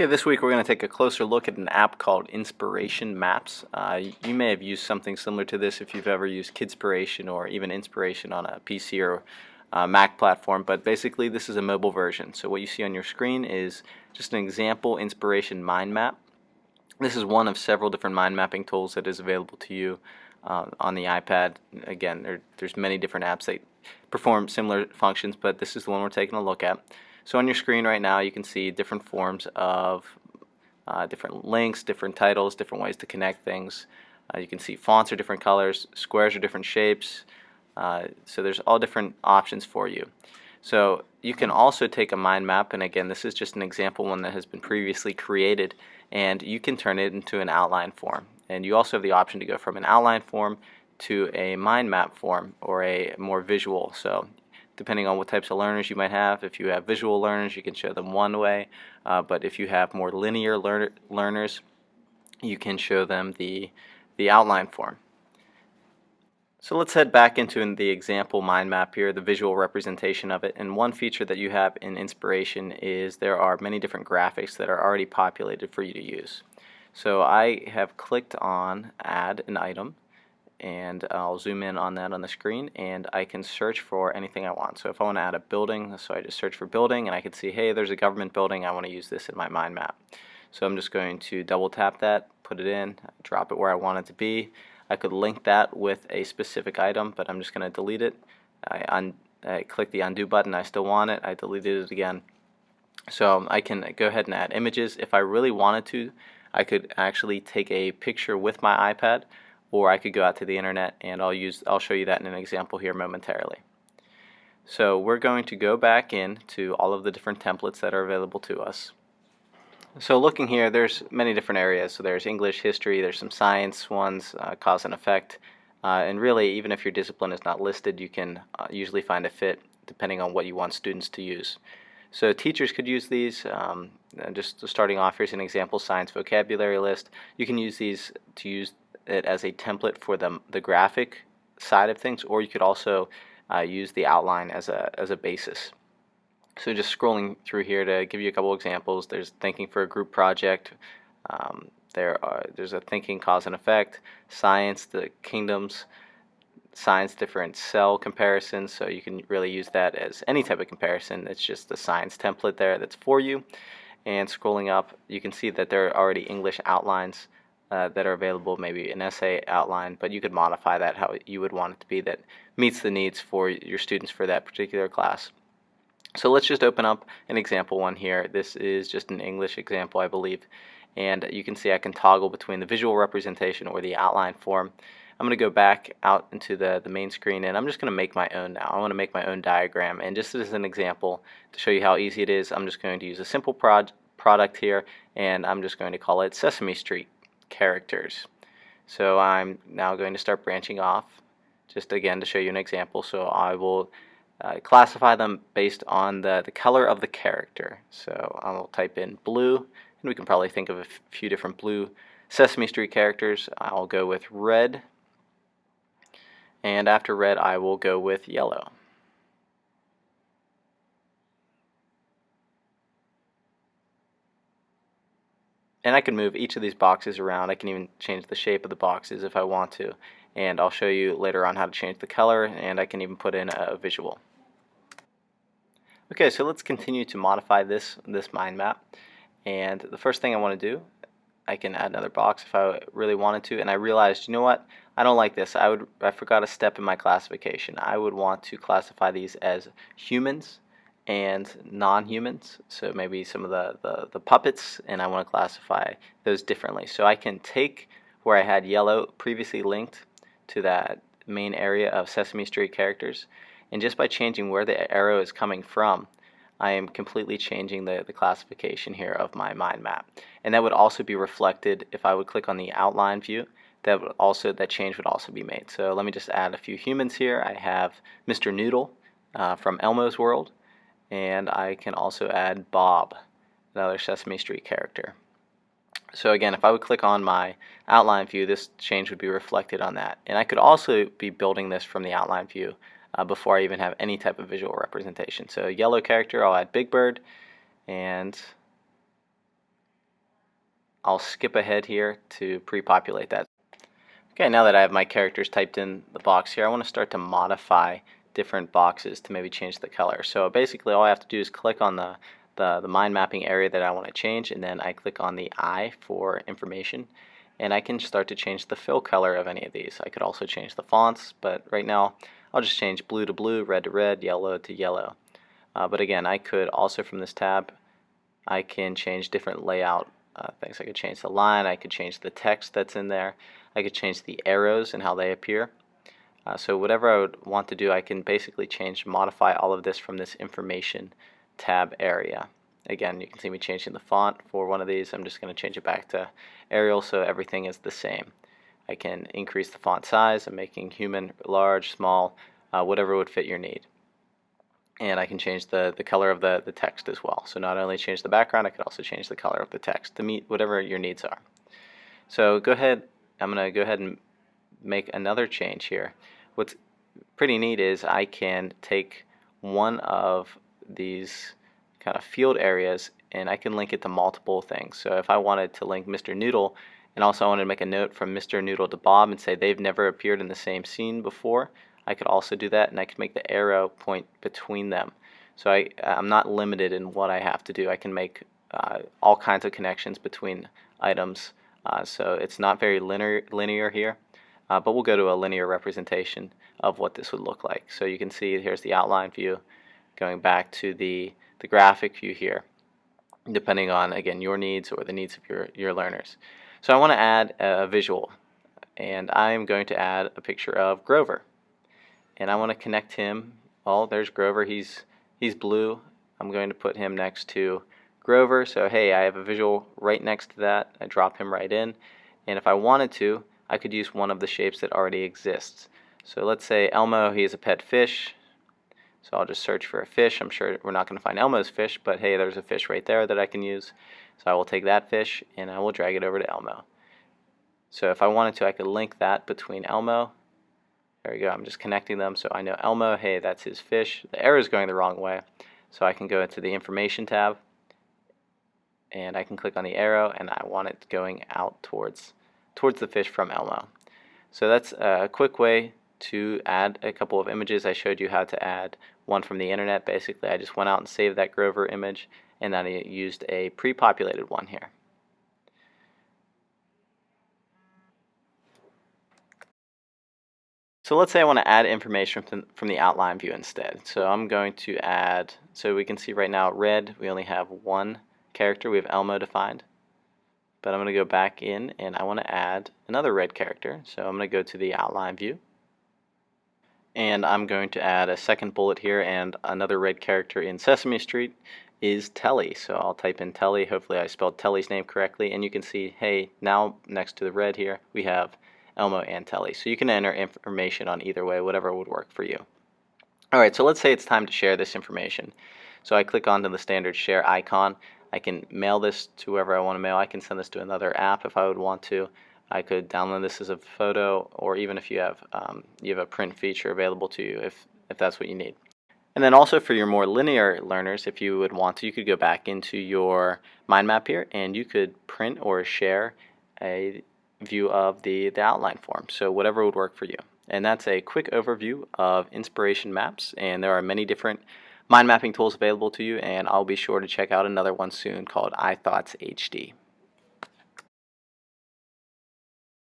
Okay, this week we're going to take a closer look at an app called Inspiration Maps. You may have used something similar to this if you've ever used Kidspiration or even Inspiration on a PC or Mac platform, but basically this is a mobile version. So what you see on your screen is just an example Inspiration mind map. This is one of several different mind mapping tools that is available to you on the iPad. Again, there's many different apps that perform similar functions, but this is the one we're taking a look at. So on your screen right now you can see different forms of different links, different titles, different ways to connect things. You can see fonts are different colors, squares are different shapes, so there's all different options for you. So you can also take a mind map, and again this is just an example one that has been previously created, and you can turn it into an outline form. And you also have the option to go from an outline form to a mind map form or a more visual. So depending on what types of learners you might have. If you have visual learners, you can show them one way, but if you have more linear learners, you can show them the outline form. So let's head back into the example mind map here, the visual representation of it. And one feature that you have in Inspiration is there are many different graphics that are already populated for you to use. So I have clicked on Add an Item, and I'll zoom in on that on the screen, and I can search for anything I want. So if I want to add a building, so I just search for building, and I can see, hey, there's a government building, I want to use this in my mind map. So I'm just going to double tap that, put it in, drop it where I want it to be. I could link that with a specific item, but I'm just going to delete it. I click the undo button, I still want it, I deleted it again. So I can go ahead and add images. If I really wanted to, I could actually take a picture with my iPad, or I could go out to the internet, and I'll show you that in an example here momentarily. So we're going to go back into all of the different templates that are available to us. So looking here, there's many different areas. So there's English, history, there's some science ones, cause and effect, and really even if your discipline is not listed, you can usually find a fit depending on what you want students to use. So teachers could use these. Just starting off, here's an example science vocabulary list. You can use these to use it as a template for the graphic side of things, or you could also use the outline as a basis. So just scrolling through here to give you a couple examples, there's thinking for a group project, there's a thinking cause and effect, science, the kingdoms, science different cell comparisons, so you can really use that as any type of comparison. It's just the science template there that's for you. And scrolling up, you can see that there are already English outlines that are available, maybe an essay outline, but you could modify that how you would want it to be that meets the needs for your students for that particular class. So let's just open up an example one here. This is just an English example, I believe, and you can see I can toggle between the visual representation or the outline form. I'm going to go back out into the main screen, and I'm just going to make my own now. I want to make my own diagram, and just as an example to show you how easy it is, I'm just going to use a simple product here, and I'm just going to call it Sesame Street characters. So I'm now going to start branching off, just again to show you an example. So I will classify them based on the color of the character. So I will type in blue, and we can probably think of a few different blue Sesame Street characters. I'll go with red, and after red I will go with yellow. And I can move each of these boxes around. I can even change the shape of the boxes if I want to. And I'll show you later on how to change the color, and I can even put in a visual. Okay, so let's continue to modify this mind map. And the first thing I want to do, I can add another box if I really wanted to, and I realized, you know what, I don't like this. I forgot a step in my classification. I would want to classify these as humans and non-humans, so maybe some of the puppets, and I want to classify those differently. So I can take where I had yellow previously linked to that main area of Sesame Street characters, and just by changing where the arrow is coming from, I am completely changing the classification here of my mind map. And that would also be reflected if I would click on the outline view. That change would also be made. So let me just add a few humans here. I have Mr. Noodle from Elmo's World, and I can also add Bob, another Sesame Street character. So again, if I would click on my outline view, this change would be reflected on that. And I could also be building this from the outline view before I even have any type of visual representation. So yellow character, I'll add Big Bird, and I'll skip ahead here to pre-populate that. Okay, now that I have my characters typed in the box here, I want to start to modify different boxes to maybe change the color. So basically all I have to do is click on the mind mapping area that I want to change, and then I click on the eye for information, and I can start to change the fill color of any of these. I could also change the fonts, but right now I'll just change blue to blue, red to red, yellow to yellow. But again, I could also from this tab, I can change different layout things. I could change the line, I could change the text that's in there, I could change the arrows and how they appear. So whatever I would want to do, I can basically modify all of this from this information tab area. Again, you can see me changing the font for one of these. I'm just going to change it back to Arial so everything is the same. I can increase the font size. I'm making human large, small, whatever would fit your need. And I can change the color of the text as well. So not only change the background, I could also change the color of the text to meet whatever your needs are. So go ahead, I'm going to go ahead and make another change here. What's pretty neat is I can take one of these kind of field areas and I can link it to multiple things. So if I wanted to link Mr. Noodle and also I wanted to make a note from Mr. Noodle to Bob and say they've never appeared in the same scene before, I could also do that, and I could make the arrow point between them. So I'm not limited in what I have to do. I can make all kinds of connections between items. So it's not very linear here, but we'll go to a linear representation of what this would look like. So you can see here's the outline view going back to the graphic view here, depending on, again, your needs or the needs of your learners. So I want to add a visual, and I am going to add a picture of Grover. And I want to connect him. Oh, there's Grover. He's blue. I'm going to put him next to Grover. So hey, I have a visual right next to that. I drop him right in. And if I wanted to, I could use one of the shapes that already exists. So let's say Elmo, he is a pet fish. So I'll just search for a fish. I'm sure we're not going to find Elmo's fish, but hey, there's a fish right there that I can use. So I will take that fish and I will drag it over to Elmo. So if I wanted to, I could link that between Elmo. There we go, I'm just connecting them so I know Elmo, hey, that's his fish. The arrow is going the wrong way, so I can go into the information tab and I can click on the arrow and I want it going out towards the fish from Elmo. So that's a quick way to add a couple of images. I showed you how to add one from the internet. Basically, I just went out and saved that Grover image and then I used a pre-populated one here. So let's say I want to add information from the outline view instead. So I'm going to add, so we can see right now red, we only have one character, we have Elmo defined. But I'm going to go back in and I want to add another red character. So I'm going to go to the outline view. And I'm going to add a second bullet here, and another red character in Sesame Street is Telly. So I'll type in Telly, hopefully I spelled Telly's name correctly, and you can see, hey, now next to the red here, we have Elmo and Telly. So you can enter information on either way, whatever would work for you. Alright, so let's say it's time to share this information. So I click onto the standard share icon. I can mail this to whoever I want to mail. I can send this to another app if I would want to. I could download this as a photo, or even if you have a print feature available to you if that's what you need. And then also for your more linear learners, if you would want to, you could go back into your mind map here and you could print or share a view of the outline form. So whatever would work for you. And that's a quick overview of inspiration maps, and there are many different mind mapping tools available to you, and I'll be sure to check out another one soon called iThoughts HD.